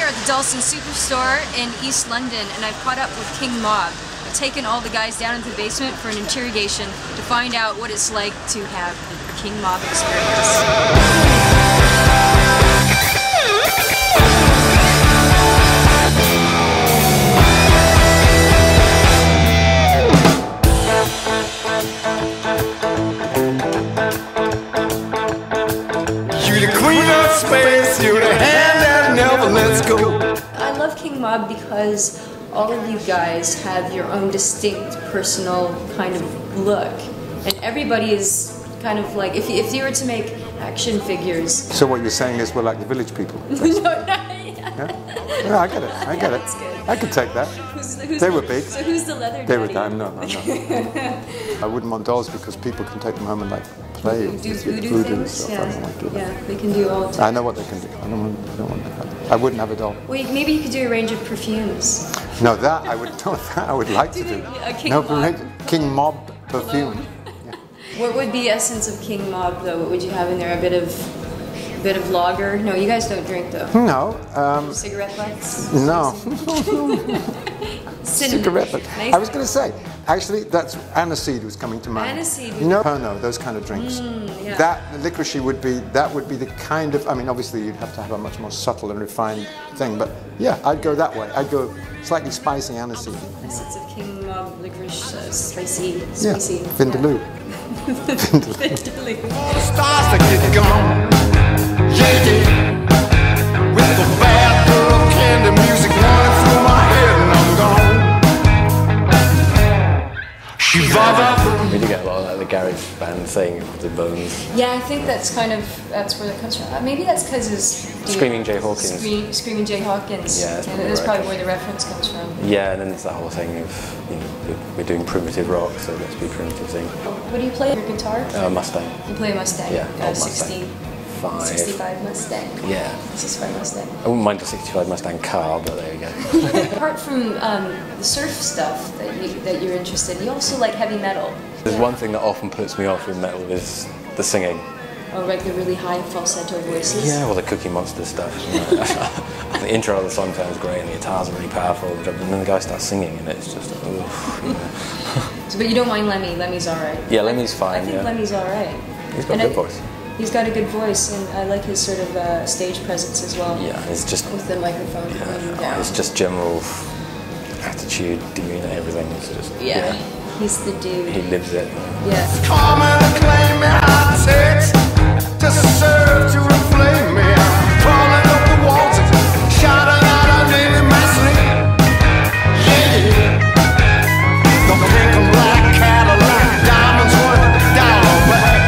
at the Dalston Superstore in East London, and I've caught up with King Mob. I've taken all the guys down into the basement for an interrogation to find out what it's like to have the King Mob experience. I love King Mob because all of you guys have your own distinct personal kind of look, and everybody is kind of like, if you were to make action figures. So what you're saying is we're like the village people? Yeah, I get it. I get it. I could take that. They were big. So who's the leather daddy? They were. I'm not. I wouldn't want dolls because people can take them home and like play with voodoo and stuff. Yeah. I don't want to do that. Yeah, they can do all. I know what they can do. I don't want that. I wouldn't have a doll. Well, maybe you could do a range of perfumes. No, that I would. No, that I would like to do. King Mob perfume. Yeah. What would be the essence of King Mob though? What would you have in there? A bit of lager? No, you guys don't drink though. No. Cigarette butts? No. Cigarette butts. Nice. I was going to say, actually, that's aniseed was coming to mind. Aniseed. You know, Pernod, those kind of drinks. Yeah. That licoricey would be the kind of. I mean, obviously, you'd have to have a much more subtle and refined thing, but yeah, I'd go that way. I'd go slightly spicy aniseed. Essence of King Mob licorice, spicy. Yeah. Vindaloo. Vindaloo. Stars that get gone. With the bad girl candy music running through my head and I'm gone. We do get a lot of like the garage band thing with the bones. Yeah, I think that's where that comes from. Maybe that's because it's Screaming Jay Hawkins. Screaming Jay Hawkins. Yeah, that's probably where the reference comes from. Yeah, and then it's that whole thing of, you know, we're doing primitive rock, so let's be primitive thing. What do you play? Your guitar? Mustang. You play a Mustang? Yeah, old Mustang. 65 Mustang. Yeah. 65 Mustang. I wouldn't mind a 65 Mustang car, but there you go. Apart from the surf stuff that you're interested in, you also like heavy metal. There's one thing that often puts me off with metal is the singing. Oh, like the really high falsetto voices? Yeah, well, the Cookie Monster stuff. You know. The intro of the song sounds great and the guitars are really powerful, and then the guy starts singing and it's just, oof. You know. But you don't mind Lemmy? Lemmy's alright. Yeah, Lemmy's fine. I think Lemmy's alright. He's got a good voice. He's got a good voice, and I like his sort of stage presence as well. Yeah, it's just with the microphone coming down. It's just general attitude, demeanor, everything. It's just he's the dude. He lives it. Yeah. Come and claim me, I text to serve to inflame me. I'm crawling up the walls, shouting out her name in my sleep. Yeah. The pink and black Cadillac, diamonds running down her back.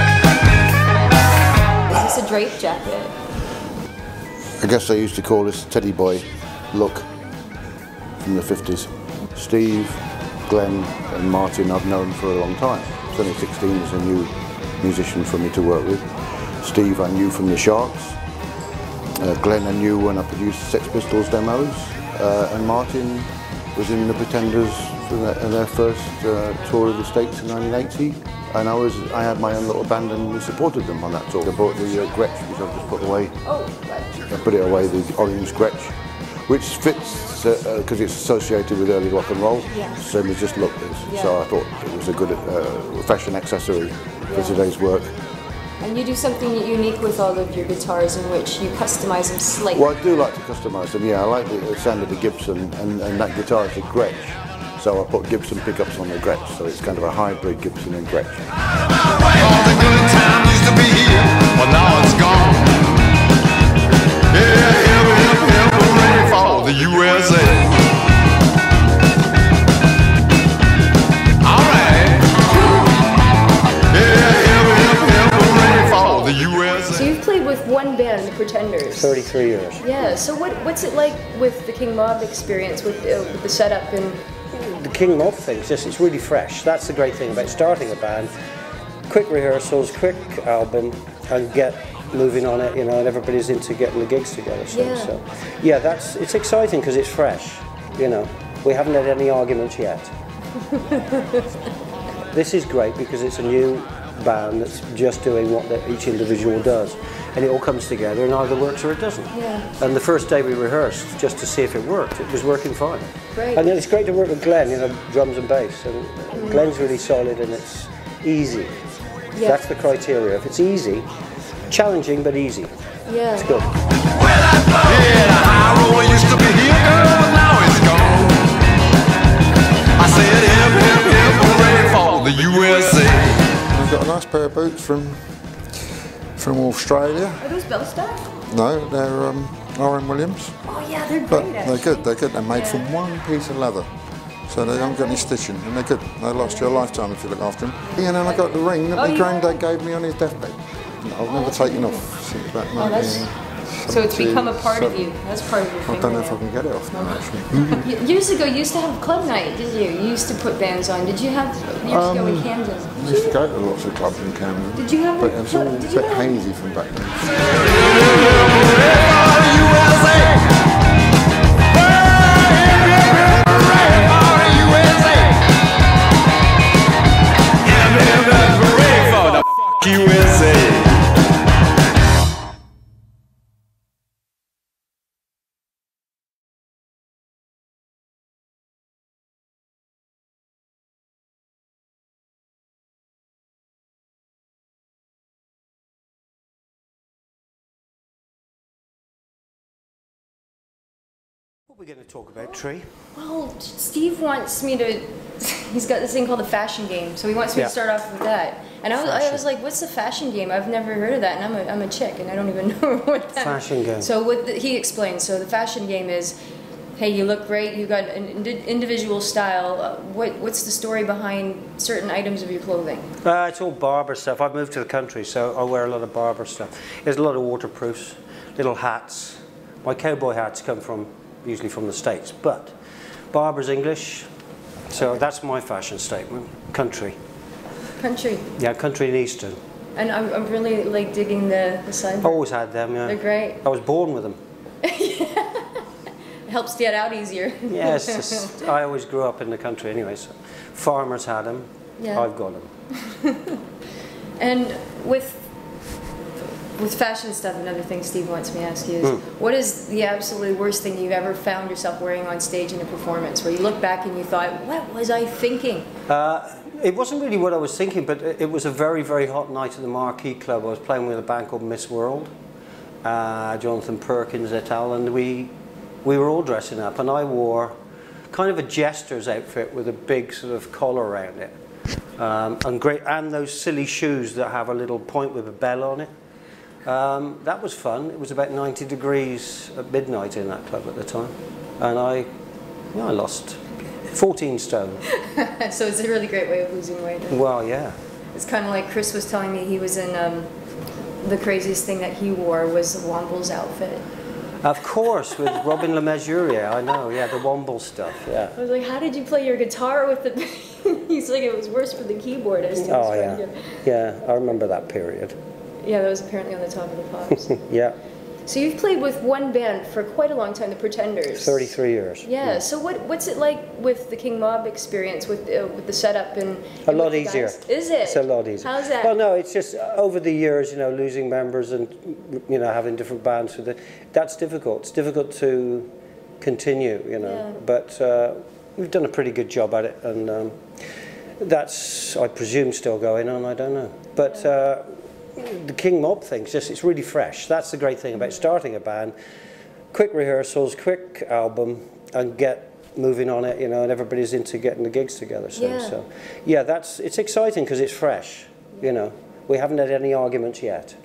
Is this a drape jacket? I guess they used to call this teddy boy look from the 50s. Steve, Glenn and Martin I've known for a long time. Sonny 16 is a new musician for me to work with. Steve I knew from the Sharks. Glenn I knew when I produced Sex Pistols demos. And Martin was in the Pretenders for their first tour of the States in 1980. And I had my own little band and we supported them on that tour. I bought the Gretsch, which I've just put away. Oh, right. I put it away, the orange Gretsch, which fits because it's associated with early rock and roll. Yeah. So it just looked this. Yeah. So I thought it was a good fashion accessory for today's work. And you do something unique with all of your guitars in which you customize them slightly. Well, I do like to customize them, yeah. I like the sound of the Gibson and that guitar is a Gretsch. So I put Gibson pickups on the Gretsch, so it's kind of a hybrid Gibson and Gretsch. All the good time used to be here, but now it's gone. Yeah, we're ready for the USA. All right. Yeah, we're ready for the USA. So you've played with one band, the Pretenders. 33 years. Yeah. So what's it like with the King Mob experience, with the setup and? The King Mob thing, it's really fresh. That's the great thing about starting a band. Quick rehearsals, quick album, and get moving on it, you know, and everybody's into getting the gigs together. So yeah, it's exciting because it's fresh, you know. We haven't had any arguments yet. This is great because it's a new band that's just doing what each individual does, and it all comes together and either works or it doesn't. Yeah. And the first day we rehearsed just to see if it worked, it was working fine. Great. And then it's great to work with Glenn, you know, drums and bass, and Glenn's really solid and it's easy. Yeah. That's the criteria. If it's easy, challenging but easy, Yeah. it's good. Yeah, the high roller used to be here, girl, but now it's gone. I said, hip, hip, hip, hooray for the USA. I've got a nice pair of boots from Australia. Are those Bellstaff? No, they're R.M. Williams. Oh yeah, they're But great. they're good, they're good. They're made from one piece of leather. So they don't get any stitching, and they're good. They last you a lifetime if you look after them. And then I got the ring that my granddad gave me on his deathbed. I've never taken off since about So it's become a part of you. That's part of your I thing. don't know if I can get it off now, actually. Years ago, you used to have club night, did you? You used to put bands on. Did you have years ago in Camden? I used to go to lots of clubs in Camden. Did you have But it was all a did you bit have- hazy from back then. USA. What are we going to talk about, Tree? Well, Steve wants me to. He's got this thing called the fashion game, so he wants me to start off with that. And I was like, "What's the fashion game? I've never heard of that." And I'm a chick, and I don't even know what that. Fashion game. So he explains. So the fashion game is, hey, you look great. You got an individual style. What's the story behind certain items of your clothing? It's all Barber stuff. I've moved to the country, so I wear a lot of Barber stuff. There's a lot of waterproofs, little hats. My cowboy hats come usually from the States, but Barber's English, so that's my fashion statement. Country. Country. Yeah, country and Eastern. And I'm really like digging the sideburns. Always had them, yeah. They're great. I was born with them. It helps get out easier. Yeah, it's just, I always grew up in the country anyway, so farmers had them, Yeah. I've got them. And with fashion stuff, another thing Steve wants me to ask you is, what is the absolutely worst thing you've ever found yourself wearing on stage in a performance, where you look back and you thought, what was I thinking? It wasn't really what I was thinking, but it was a very, very hot night at the Marquee Club. I was playing with a band called Miss World, Jonathan Perkins et al., and we were all dressing up, and I wore kind of a jester's outfit with a big sort of collar around it, and those silly shoes that have a little point with a bell on it. That was fun. It was about 90 degrees at midnight in that club at the time, and I lost 14 stone. So it's a really great way of losing weight. Well, yeah. It's kind of like Chris was telling me he was in, the craziest thing that he wore was Womble's outfit. Of course, with Robin LeMessurier, I know, yeah, the Womble stuff, yeah. I was like, how did you play your guitar with the... He's like, it was worse for the keyboardist. Oh, yeah. Yeah, I remember that period. Yeah, that was apparently on the top of the pops. Yeah. So you've played with one band for quite a long time, the Pretenders. 33 years. Yeah. So what's it like with the King Mob experience, with the setup and a lot with the easier. guys? Is it? It's a lot easier. How's that? Well, no, it's just over the years, losing members and having different bands that's difficult. It's difficult to continue, Yeah. But we've done a pretty good job at it, and that's, I presume, still going on. I don't know, but. The King Mob thing, it's really fresh. That's the great thing about starting a band. Quick rehearsals, quick album, and get moving on it, and everybody's into getting the gigs together. So it's exciting because it's fresh. We haven't had any arguments yet.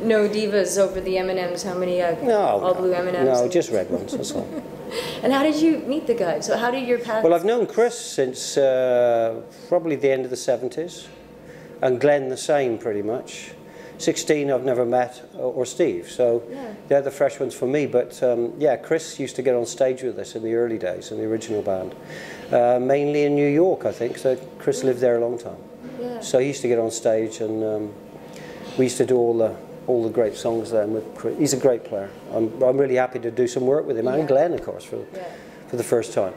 No divas over the M&Ms. How many all blue M&Ms? No, just red ones. That's all. And how did you meet the guys? So how did your paths? Well, I've known Chris since probably the end of the 70s. And Glenn the same, pretty much. 16 I've never met, or Steve, so they're the fresh ones for me. But Chris used to get on stage with us in the early days, in the original band. Mainly in New York, I think, so Chris lived there a long time. Yeah. So he used to get on stage, and we used to do all the great songs then with Chris. He's a great player. I'm really happy to do some work with him, and Glenn, of course, for the first time.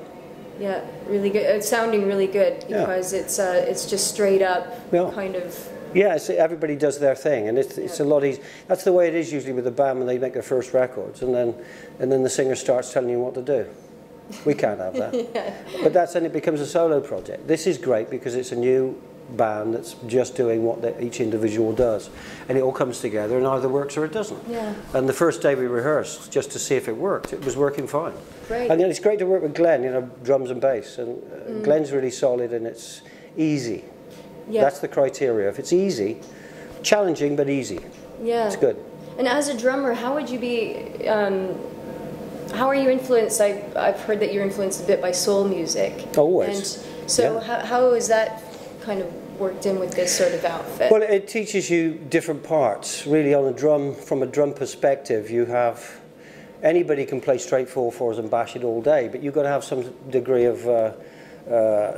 Yeah, really good. It's sounding really good because it's just straight up kind of. Yeah, everybody does their thing, and it's a lot easier. That's the way it is usually with a band when they make their first records, and then the singer starts telling you what to do. We can't have that. But that's then it becomes a solo project. This is great because it's a new band that's just doing what each individual does, and it all comes together and either works or it doesn't. Yeah. And the first day we rehearsed just to see if it worked, it was working fine. Great. And it's great to work with Glenn, you know, drums and bass, and Glenn's really solid and it's easy. Yeah. That's the criteria. If it's easy, challenging but easy. Yeah. It's good. And as a drummer, how would you be? How are you influenced? I've heard that you're influenced a bit by soul music. Always. And so how is that kind of worked in with this sort of outfit? Well, it teaches you different parts. Really, on a drum, from a drum perspective, you have anybody can play straight 4/4s and bash it all day, but you've got to have some degree of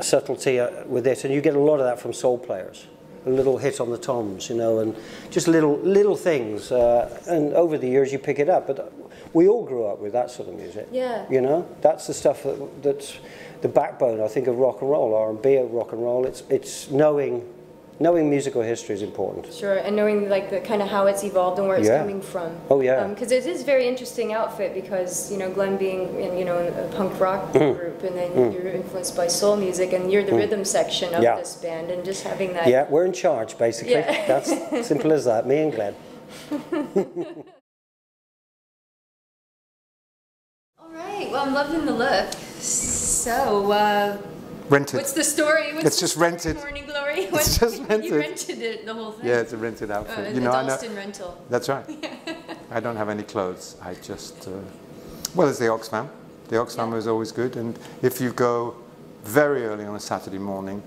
subtlety with it, and you get a lot of that from soul players. A little hit on the toms, you know, and just little things. And over the years, you pick it up. But we all grew up with that sort of music. Yeah. You know, that's the stuff that's the backbone, I think, of rock and roll, R&B of rock and roll. It's knowing musical history is important. Sure, and knowing like the kind of how it's evolved and where it's coming from. Oh yeah. Because it is a very interesting outfit because, you know, Glenn being in, you know, a punk rock group, and then you're influenced by soul music, and you're the rhythm section of this band, and just having that. Yeah, we're in charge basically. Yeah. That's simple as that. Me and Glenn. All right. Well, I'm loving the look. So. Rented. What's the story? It's just rented. Morning Glory. It's just rented. You rented it, the whole thing. Yeah, it's a rented outfit. You know, Dalston rental. That's right. I don't have any clothes. I just well, there's the Oxfam. The Oxfam is always good, and if you go very early on a Saturday morning,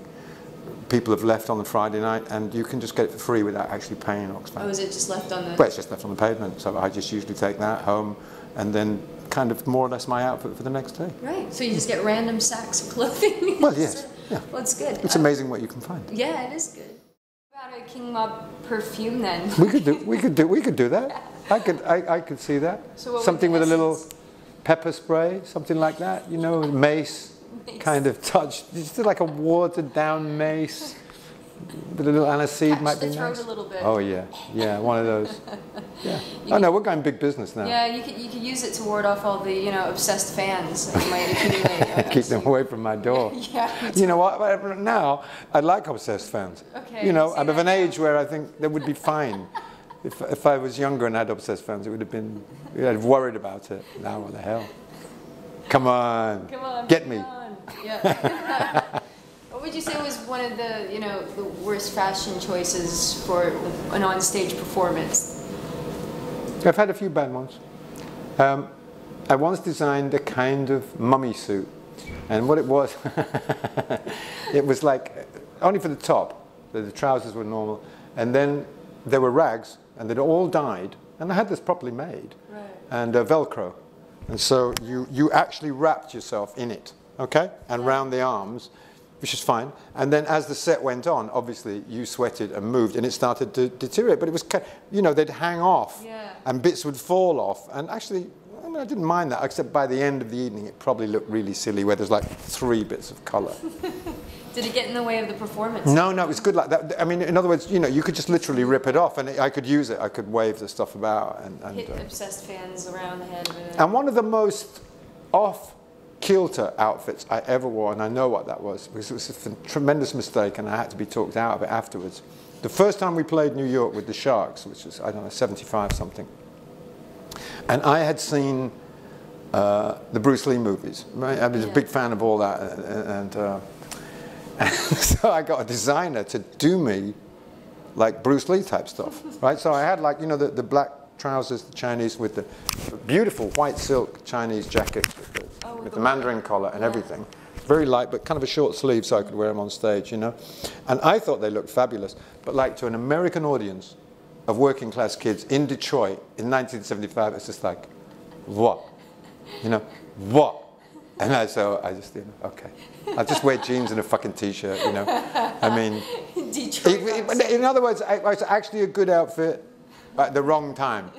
people have left on the Friday night, and you can just get it for free without actually paying Oxfam. Oh, is it just left on the? Well, it's just left on the pavement. So I just usually take that home, and then kind of more or less my outfit for the next day. Right. So you just get random sacks of clothing. Well, yes. Yeah. Well, it's good. It's amazing what you can find. Yeah, it is good. What about a King Mob perfume then? We could do that. I could see that. So something with a little pepper spray, something like that. You know, mace. Kind of touch. Just like a watered down mace. With a little aniseed might be nice. A little bit. Oh yeah, one of those. Yeah. Oh no, we're going big business now. Yeah, you could use it to ward off all the, you know, obsessed fans that you might accumulate. Keep them away from my door. Yeah. You know what? Now I like obsessed fans. Okay. You know, I'm of an age where I think they would be fine. If I was younger and had obsessed fans, it would have been. I'd have worried about it. Now what the hell? Come on. Come on. Get me. Yeah. What would you say was one of the, you know, the worst fashion choices for an on-stage performance? I've had a few bad ones. I once designed a kind of mummy suit, and what it was, it was like only for the top. The trousers were normal, and then there were rags, and they'd all dyed, and I had this properly made, and Velcro, and so you actually wrapped yourself in it, okay, and round the arms. Which is fine. And then as the set went on, obviously you sweated and moved and it started to deteriorate. But it was, you know, they'd hang off and bits would fall off. And actually, I mean, I didn't mind that, except by the end of the evening, it probably looked really silly where there's like 3 bits of colour. Did it get in the way of the performance? No, it was good like that. I mean, in other words, you know, you could just literally rip it off and I could use it. I could wave the stuff about. And hit obsessed fans around the head with it. And one of the most kilter outfits I ever wore, and I know what that was because it was a tremendous mistake and I had to be talked out of it afterwards. The first time we played New York with the Sharks, which was, I don't know, 75 something, and I had seen the Bruce Lee movies, right? I was a big fan of all that, and so I got a designer to do me like Bruce Lee type stuff, right? So I had, like, you know, the black trousers, the Chinese, with the beautiful white silk Chinese jacket with the mandarin collar and everything. Very light, but kind of a short sleeve so I could wear them on stage, you know. And I thought they looked fabulous. But like to an American audience of working class kids in Detroit in 1975, it's just like, what? You know, what? And so I just, you know, okay. I'll just wear jeans and a fucking t-shirt, you know. I mean, in other words, it was actually a good outfit at the wrong time.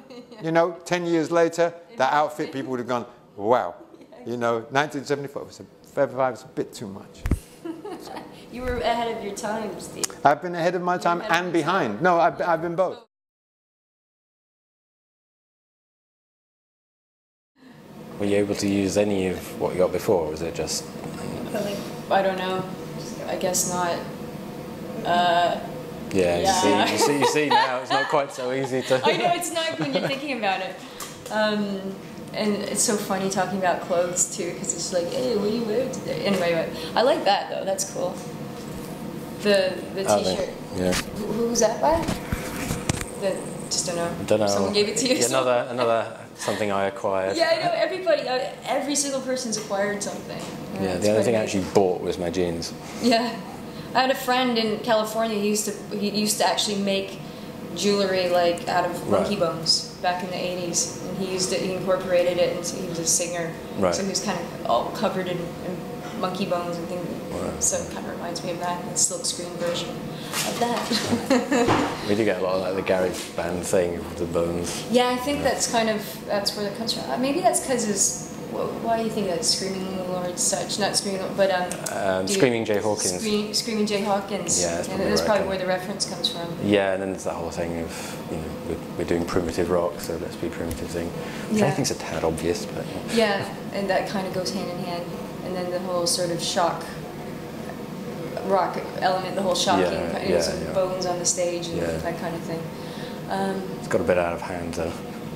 You know, 10 years later, that outfit, people would have gone, wow. You know, 1974 was a 35 is a bit too much. You were ahead of your time, Steve. I've been ahead of my time and behind. No, I've been both. Were you able to use any of what you got before, or was it just... I don't know. I guess not. Yeah. You see now, it's not quite so easy to... I know, it's not when you're thinking about it. And it's so funny talking about clothes too, because it's like, hey, what do you wear today? Anyway, I like that though, that's cool. The t-shirt. Yeah. Who's that by? Just don't know. Don't know. Someone gave it to you. Yeah, another something I acquired. Yeah, I know, everybody, every single person's acquired something. Yeah, the only thing I actually bought was my jeans. Yeah. I had a friend in California, he used to actually make jewelry like out of monkey bones back in the 80s, and he incorporated it, and he was a singer, so he was kind of all covered in monkey bones and things, so it kind of reminds me of that, the silkscreen version of that. We do get a lot of like the garage band thing with the bones. Yeah, I think that's where that comes from. Maybe that's because why do you think that Screaming Lord such? Not Screaming Lord, but Screaming Jay Hawkins. Screaming Jay Hawkins. Yeah, that's probably where the reference comes from. Yeah, and then there's that whole thing of, we're doing primitive rock, so let's be primitive thing. Which I think's a tad obvious, but yeah, and that kind of goes hand in hand. And then the whole sort of shock rock element, the whole shocking bones on the stage and that kind of thing. It's got a bit out of hand though.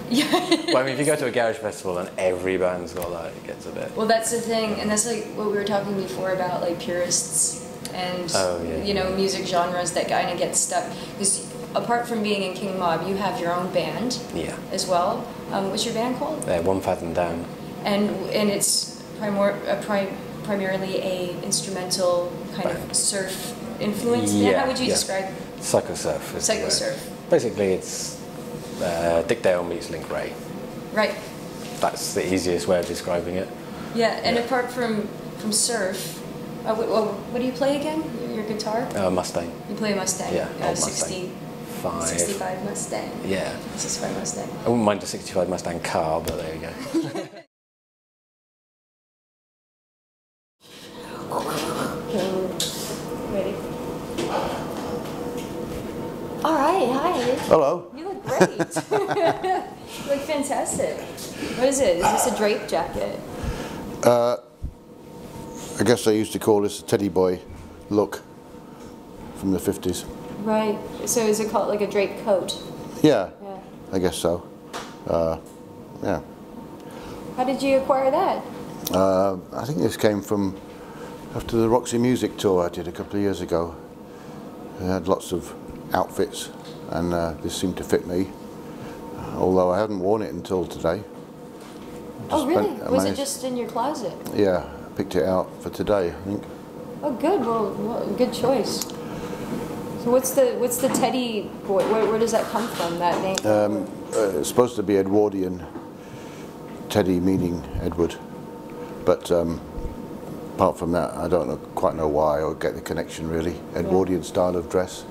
Yeah. Well, I mean, if you go to a garage festival and every band's got that, it gets a bit... Well, that's the thing, and that's like what we were talking before about, like, purists and, music genres that kind of get stuck. Because apart from being in King Mob, you have your own band as well. What's your band called? One Fathom Down. And it's primarily a instrumental kind of surf influence. Yeah. How would you describe it? Psychosurf. Psychosurf. Basically, it's Dick Dale meets Link Ray. Right. That's the easiest way of describing it. Yeah, and apart from surf, what do you play again? Your guitar? Mustang. You play a Mustang? Yeah, old 65 Mustang. Yeah. 65 Mustang. I wouldn't mind a 65 Mustang car, but there you go. Ready? All right, hi. Hello. You look great. You look fantastic. What is it? Is this a drape jacket? I guess they used to call this a teddy boy look from the 50s. Right. So is it called like a drape coat? Yeah. I guess so. Yeah. How did you acquire that? I think this came from after the Roxy Music tour I did a couple of years ago. I had lots of outfits, and this seemed to fit me, although I hadn't worn it until today. Oh really? Was it just in your closet? Yeah, I picked it out for today, I think. Oh good, well good choice. So what's the teddy boy, where does that come from, that name? It's supposed to be Edwardian, teddy meaning Edward, but apart from that I don't quite know why or get the connection really. Edwardian style of dress.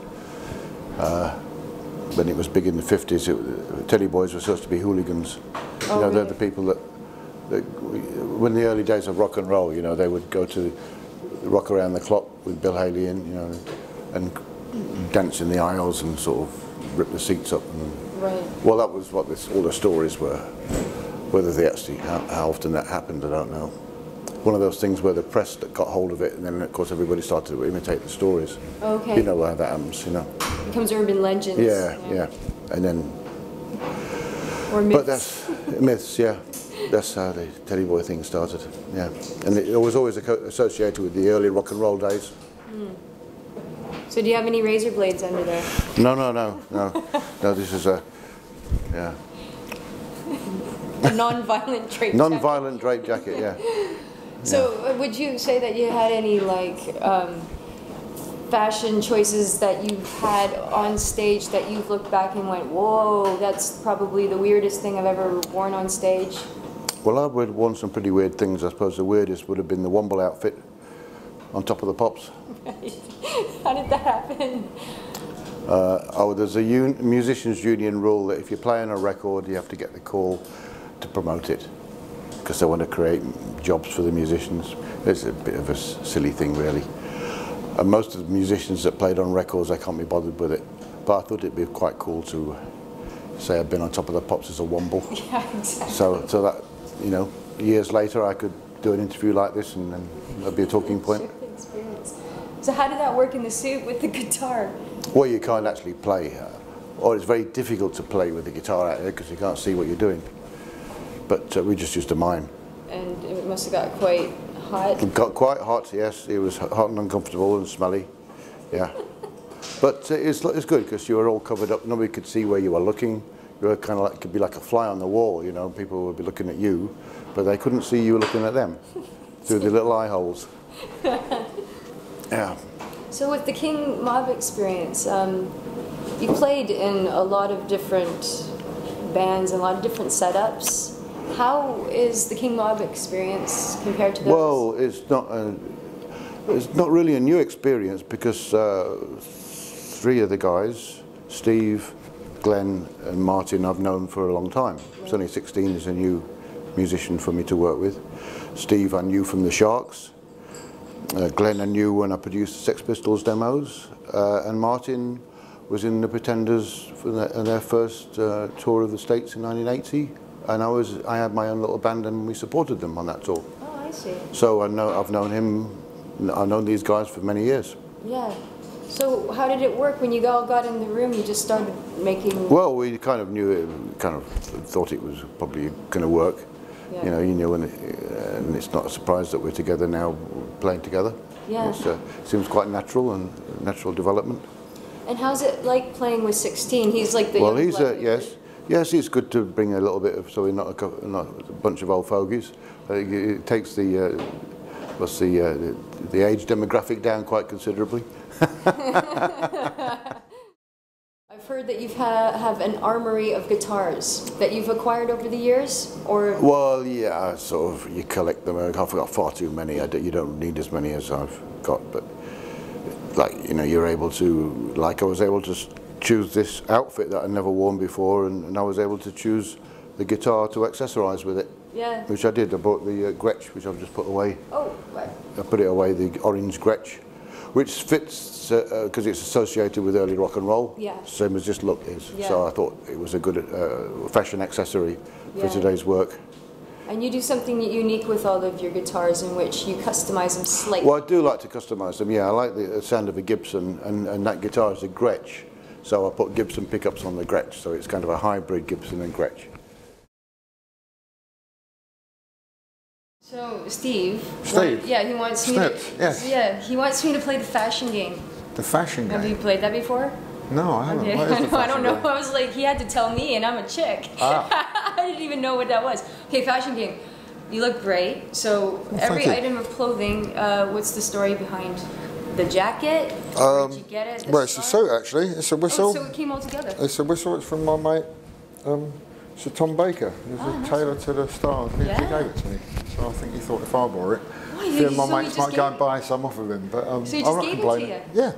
When it was big in the 50s, teddy boys were supposed to be hooligans. Really? They're the people that when the early days of rock and roll, they would go to Rock Around the Clock with Bill Haley in, and dance in the aisles and sort of rip the seats up. And, well, that was what all the stories were. Whether they actually, how often that happened, I don't know. One of those things where the press that got hold of it, and then of course everybody started to imitate the stories. Okay. You know how that happens, It becomes urban legends. Yeah. And then... Or myths. But that's myths, yeah. That's how the teddy boy thing started, yeah. And it was always associated with the early rock and roll days. So do you have any razor blades under there? No. No, this is a non-violent drape jacket. Non-violent drape jacket, yeah. So would you say that you had any fashion choices that you've had on stage that you've looked back and went, whoa, that's probably the weirdest thing I've ever worn on stage? Well, I've worn some pretty weird things. I suppose the weirdest would have been the Womble outfit on Top of the Pops. How did that happen? There's a musicians' union rule that if you're playing a record, you have to get the call to promote it. because they want to create jobs for the musicians. It's a bit of a silly thing, really. And most of the musicians that played on records, I can't be bothered with it. But I thought it'd be quite cool to say I've been on Top of the Pops as a womble. Yeah, exactly. So that, you know, years later I could do an interview like this and that'd be a talking point. Experience. So how did that work in the suit with the guitar? Well, you can't actually play, or it's very difficult to play with the guitar out there because you can't see what you're doing. But we just used a mime. And it must have got quite hot. It got quite hot, yes. It was hot and uncomfortable and smelly, yeah. But it's good because you were all covered up. Nobody could see where you were looking. You were kind of like, could be like a fly on the wall, you know. People would be looking at you, but they couldn't see you looking at them through the little eye holes. Yeah. So with the King Mob experience, you played in a lot of different bands and a lot of different setups. How is the King Mob experience compared to those? Well, it's not really a new experience because three of the guys, Steve, Glenn and Martin, I've known for a long time. It's only 16, is a new musician for me to work with. Steve I knew from the Sharks. Glenn I knew when I produced the Sex Pistols demos. And Martin was in the Pretenders for their first tour of the States in 1980. And I had my own little band and we supported them on that tour. Oh, I see. So I've known him, I've known these guys for many years. Yeah. So how did it work when you all got in the room? You just started making... Well, we kind of knew it, kind of thought it was probably going to work. Yeah. You know, you knew, and it's not a surprise that we're together now, playing together. Yeah. It seems quite natural and natural development. And how's it like playing with 16? He's like the... Well, he's yes, it's good to bring a little bit of, so we're not a bunch of old fogies. It takes the age demographic down quite considerably. I've heard that you have an armory of guitars that you've acquired over the years, or... Well, yeah, sort of, you collect them. I've got far too many. You don't need as many as I've got, but like, you know, you're able to, like I was able to choose this outfit that I'd never worn before, and I was able to choose the guitar to accessorize with it. Yeah. Which I did. I bought the Gretsch, which I've just put away. Oh, right. I put it away, the orange Gretsch, which fits because it's associated with early rock and roll. Yeah. Same as this look is. Yeah. So I thought it was a good fashion accessory for today's work. And you do something unique with all of your guitars in which you customize them slightly. Well, I do like to customize them, yeah. I like the sound of a Gibson, and that guitar is a Gretsch. So I put Gibson pickups on the Gretsch, so it's kind of a hybrid Gibson and Gretsch. So, Steve. Yeah, he wants me to... Yes. Yeah, he wants me to play the fashion game. The fashion game? Have you played that before? No, I haven't. Okay. What is the I don't know. fashion game? I was like, he had to tell me, and I'm a chick. Ah. I didn't even know what that was. Okay, fashion game. You look great. So every thank you. item of clothing, what's the story behind the jacket? Where did you get it? Well, it's a suit actually. It's a whistle. Oh, so it came all together. It's a whistle. It's from my mate, Sir Tom Baker. He's a tailor to the stars. He gave it to me. So I think he thought if I wore it, Oh, a few of my mates might go and buy some off of him. But So he I'm just not gave it to complaining. you? Yeah,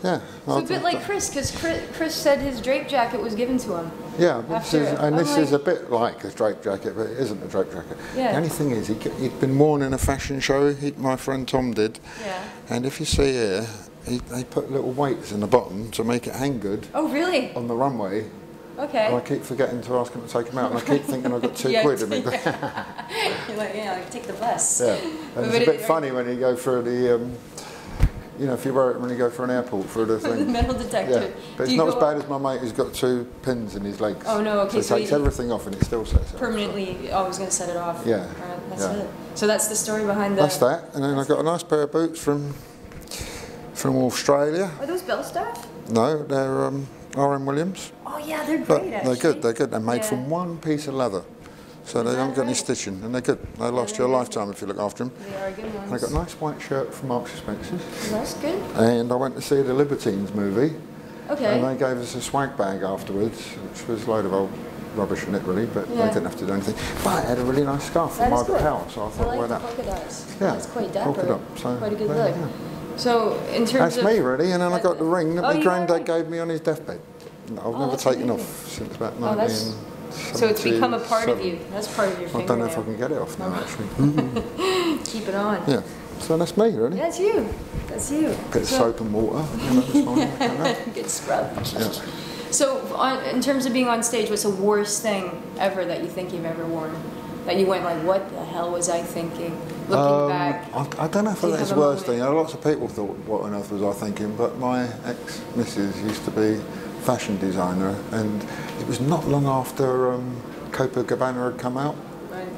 yeah. So a bit like Chris, because Chris said his drape jacket was given to him. Yeah, this is like- a bit like a drape jacket, but it isn't a drape jacket. Yeah. The only thing is, he'd been worn in a fashion show. My friend Tom did. Yeah. And if you see here, they put little weights in the bottom to make it hang good Oh, really? on the runway. Okay. And I keep forgetting to ask him to take them out, and I keep thinking I've got £2. You're like, yeah, like, take the bus. Yeah, and it's a bit funny when you go through the, you know, if you wear it when you go through an airport through the thing. The metal detector. Yeah, but it's not as bad as my mate who's got 2 pins in his legs. Oh no, okay. So he takes everything off and it still sets it permanently, I was going to set it off. Yeah. Right, that's Yeah. it. So that's the story behind the... That's that, and then I got a nice pair of boots from Australia. Are those Belstaff? No, they're RM Williams. Oh yeah, they're But great actually. they're good. They're made Yeah. from one piece of leather. So they haven't got any stitching, and they're good. They last you a lifetime if you look after them. They are good ones. And I got a nice white shirt from Marks and Spencer's. That's good. And I went to see the Libertines movie. Okay. And they gave us a swag bag afterwards, which was a load of old rubbish in it really, but they didn't have to do anything. But I had a really nice scarf from That is Margaret good. Howe, so I thought, I wear like that. the polka dots. Yeah, That's quite dapper. polka dot, so quite a good there look. you go. So in terms That's of... me really, and then I got the ring that my you granddad got it. gave me on his deathbed. I've never that's taken amazing. off since about Oh, that's So it's become a part of you. That's part of your I don't know if I fingernail. can get it off now, actually. Keep it on. Yeah. So that's me, really. That's you. That's you. Bit of soap and water, you know, this morning. Good scrub. Yeah. So, in terms of being on stage, what's the worst thing ever that you think you've ever worn? That you went like, what the hell was I thinking? Looking back. I don't know if do you that's the have a worst thing. moment? Lots of people thought, what on earth was I thinking? But my ex-missus used to be fashion designer, and it was not long after Copacabana had come out.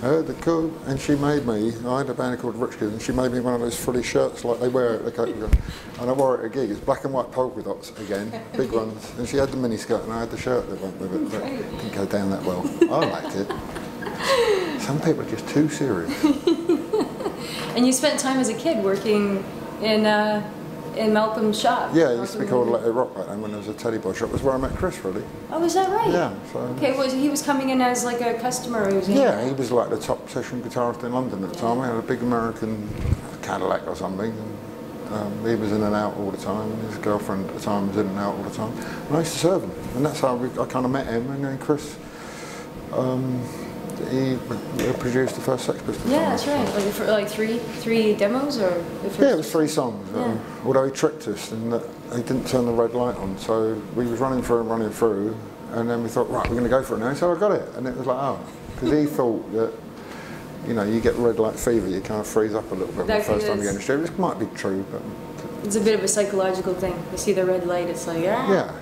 The cool, and she made me. I had a band called Rich Kids, and she made me one of those frilly shirts like they wear at the Copacabana. And I wore it at a gig. It's black and white polka dots again, big ones. And she had the mini skirt, and I had the shirt that went with it. But it didn't go down that well. I liked it. Some people are just too serious. And you spent time as a kid working in Malcolm's shop. Yeah, it used to be called Let It Rock back then when there was a teddy boy shop. It was where I met Chris, really. Oh, is that right? Yeah. So Okay, he was coming in as like a customer. yeah, he was like the top session guitarist in London at the time. He had a big American Cadillac or something. And, he was in and out all the time. And his girlfriend at the time was in and out all the time. And I used to serve him. And that's how I kind of met him. And then Chris, he produced the first Sex Pistols. Yeah, that's right. Like, for like three demos or the first? Yeah, it was 3 songs. Yeah. Although he tricked us and he didn't turn the red light on, so we was running through, and then we thought, right, we're going to go for it now. So I got it, and it was like, oh, because he thought that, you know, you get red light fever, you kind of freeze up a little bit the first time you get in the studio. This might be true, but it's a bit of a psychological thing. You see the red light, it's like, yeah.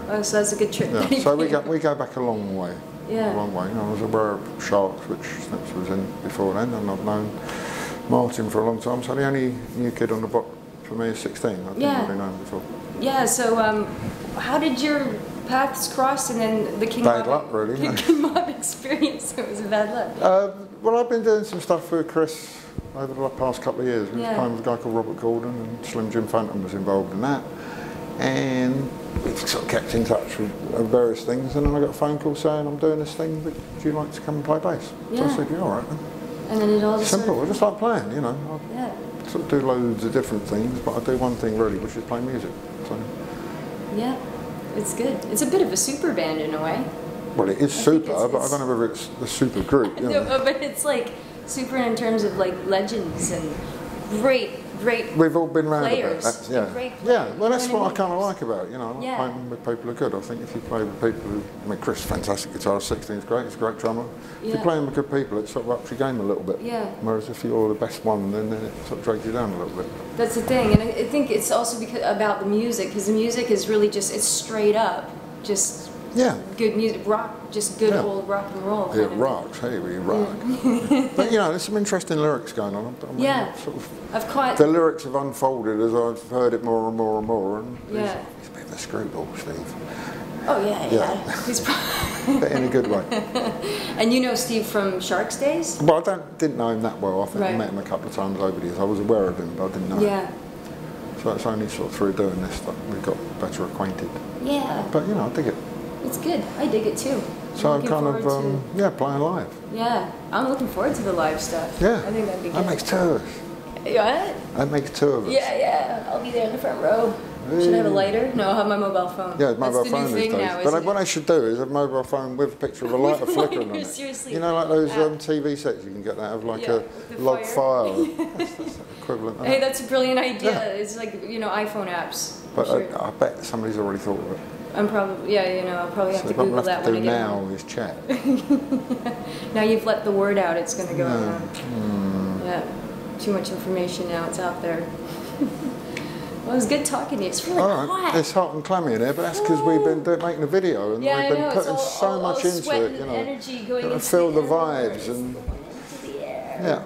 Oh, so that's a good trick. Yeah. So we go back a long way. Yeah. A long way. You know, I was aware of Sharks, which Snips was in before then, and I've known Martin for a long time. So the only new kid on the block for me is 16. I didn't really know him before. Yeah. So how did your paths cross, and then the King Bad Mob, luck, really. the King Mob experience? It was a bad luck. Well, I've been doing some stuff with Chris over the past couple of years. We was Yeah. playing with a guy called Robert Gordon, and Slim Jim Phantom was involved in that. And we've sort of kept in touch with various things, and then I got a phone call saying, I'm doing this thing, would you like to come and play bass? So I said, yeah, all right then. And then it all just Simple, sort I just like playing, you know. Yeah. I sort of do loads of different things, but I do one thing really, which is play music. So. Yeah, it's good. It's a bit of a super band in a way. Well, it is think super, it's- but I don't know whether it's a super group. You know. No, but it's like super in terms of like legends and great. We've all been round players. about that, yeah. Great Yeah, players, well, that's you know what I I kind of mean? like about it, you know. I like Yeah. playing with people who are good. I think if you play with people who, I mean, Chris, fantastic guitarist, 16 is great, he's a great drummer. If Yeah. you're playing with good people, it sort of ups your game a little bit. Yeah. Whereas if you're the best one, then it sort of drags you down a little bit. That's the thing, and I think it's also about the music, because the music is really just, it's straight up, just Yeah. good music, rock, just good Yeah. old rock and roll. It kind of rocks, hey, we rock. But, you know, there's some interesting lyrics going on. I mean, Yeah. Sort of, I've caught. the lyrics have unfolded as I've heard it more and more and more, and Yeah. he's a bit of a screwball, Steve. Oh yeah. Yeah. He's But in a good way. And you know Steve from Sharks days? Well, didn't know him that well. I think I Right. met him a couple of times over the years. I was aware of him, but I didn't know him. Yeah. So it's only sort of through doing this that we got better acquainted. Yeah. But, you know, I dig it. It's good. I dig it too. So I'm looking kind of, forward yeah, playing live. Yeah. I'm looking forward to the live stuff. Yeah. I think that'd be good. That makes 2 of us. What? That makes 2 of us. Yeah. I'll be there in the front row. Should I have a lighter? No, I'll have my mobile phone. Yeah, it's mobile That's the phone new these thing days. now, But isn't what it? I should do is a mobile phone with a picture of a lighter With a flickering on lighter, it. seriously. You know, like those Yeah. TV sets you can get that of like Yeah, a with the log fire. file. That's the equivalent of Hey, that. that's a brilliant idea. Yeah. It's like, you know, iPhone apps. But Sure. I bet somebody's already thought of it. I'm probably, yeah, you know, I'll probably have So to what I'm Google going to that have when to I do get now home. is chat. Now you've let the word out, it's going to go No. around. Yeah, too much information now, it's out there. Well, it was good talking to you. It's really All hot. right, it's hot and clammy in here, but that's because we've been making a video and Yeah, I we've been know, it's putting all- so all much into sweat it, and you know. energy going Gotta into feel the air. vibes It's and going into the air. yeah.